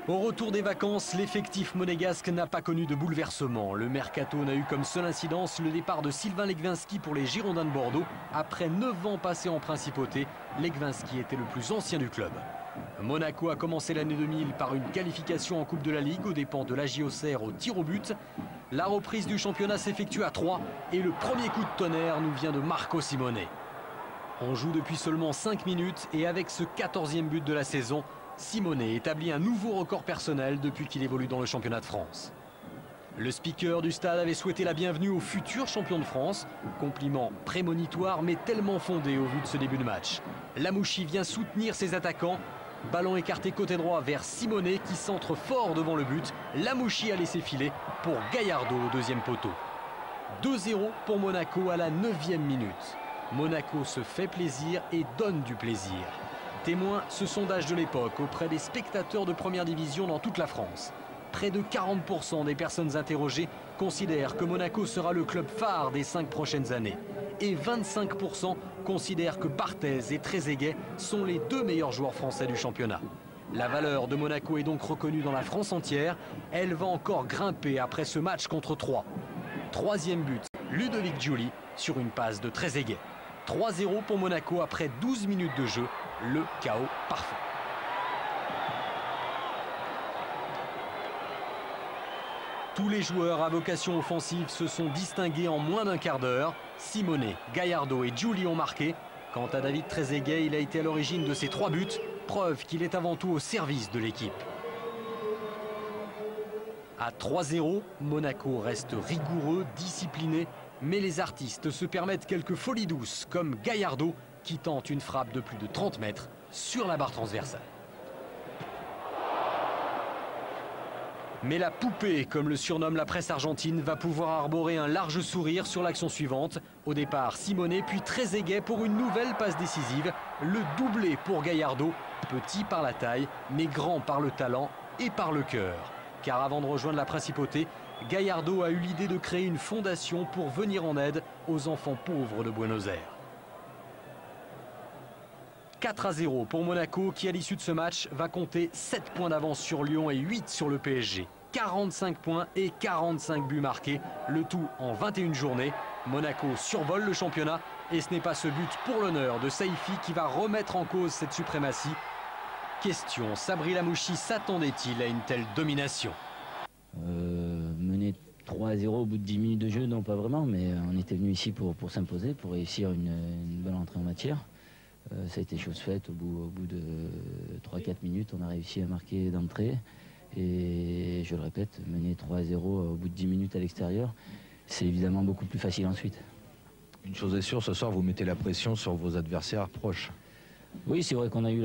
Au retour des vacances, l'effectif monégasque n'a pas connu de bouleversement. Le mercato n'a eu comme seule incidence le départ de Sylvain Legwinski pour les Girondins de Bordeaux. Après 9 ans passés en principauté, Legwinski était le plus ancien du club. Monaco a commencé l'année 2000 par une qualification en Coupe de la Ligue aux dépens de l'AJ Auxerre au tir au but. La reprise du championnat s'effectue à 3 et le premier coup de tonnerre nous vient de Marco Simone. On joue depuis seulement 5 minutes et avec ce 14e but de la saison, Simone établit un nouveau record personnel depuis qu'il évolue dans le championnat de France. Le speaker du stade avait souhaité la bienvenue au futur champion de France. Compliment prémonitoire mais tellement fondé au vu de ce début de match. Lamouchi vient soutenir ses attaquants. Ballon écarté côté droit vers Simone qui centre fort devant le but. Lamouchi a laissé filer pour Gallardo au deuxième poteau. 2-0 pour Monaco à la 9e minute. Monaco se fait plaisir et donne du plaisir. Témoin ce sondage de l'époque auprès des spectateurs de première division dans toute la France. Près de 40% des personnes interrogées considèrent que Monaco sera le club phare des 5 prochaines années. Et 25% considèrent que Barthez et Trezeguet sont les 2 meilleurs joueurs français du championnat. La valeur de Monaco est donc reconnue dans la France entière. Elle va encore grimper après ce match contre Troyes. 3e but, Ludovic Giuli sur une passe de Trezeguet. 3-0 pour Monaco après 12 minutes de jeu, le chaos parfait. Tous les joueurs à vocation offensive se sont distingués en moins d'un quart d'heure. Simone, Gallardo et Giuli ont marqué. Quant à David Trezeguet, il a été à l'origine de ces 3 buts, preuve qu'il est avant tout au service de l'équipe. À 3-0, Monaco reste rigoureux, discipliné, mais les artistes se permettent quelques folies douces, comme Gallardo, qui tente une frappe de plus de 30 mètres sur la barre transversale. Mais la poupée, comme le surnomme la presse argentine, va pouvoir arborer un large sourire sur l'action suivante. Au départ, Simone, puis Trezeguet pour une nouvelle passe décisive. Le doublé pour Gallardo, petit par la taille, mais grand par le talent et par le cœur. Car avant de rejoindre la principauté, Gallardo a eu l'idée de créer une fondation pour venir en aide aux enfants pauvres de Buenos Aires. 4-0 pour Monaco qui, à l'issue de ce match, va compter 7 points d'avance sur Lyon et 8 sur le PSG. 45 points et 45 buts marqués, le tout en 21 journées. Monaco survole le championnat et ce n'est pas ce but pour l'honneur de Saïfi qui va remettre en cause cette suprématie. Question, Sabri Lamouchi s'attendait-il à une telle domination? Mener 3-0 au bout de 10 minutes de jeu, non pas vraiment, mais on était venu ici pour s'imposer, pour réussir une bonne entrée en matière. Ça a été chose faite, au bout de 3-4 minutes, on a réussi à marquer d'entrée. Et je le répète, mener 3-0 au bout de 10 minutes à l'extérieur, c'est évidemment beaucoup plus facile ensuite. Une chose est sûre, ce soir vous mettez la pression sur vos adversaires proches. Oui, c'est vrai qu'on a eu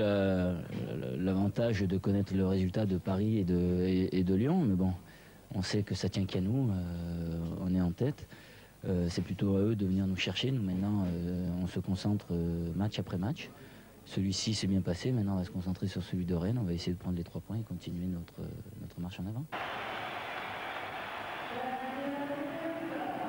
l'avantage de connaître le résultat de Paris et de Lyon, mais bon, on sait que ça tient qu'à nous, on est en tête. C'est plutôt à eux de venir nous chercher. Nous maintenant, on se concentre match après match. Celui-ci s'est bien passé, maintenant on va se concentrer sur celui de Rennes. On va essayer de prendre les 3 points et continuer notre marche en avant.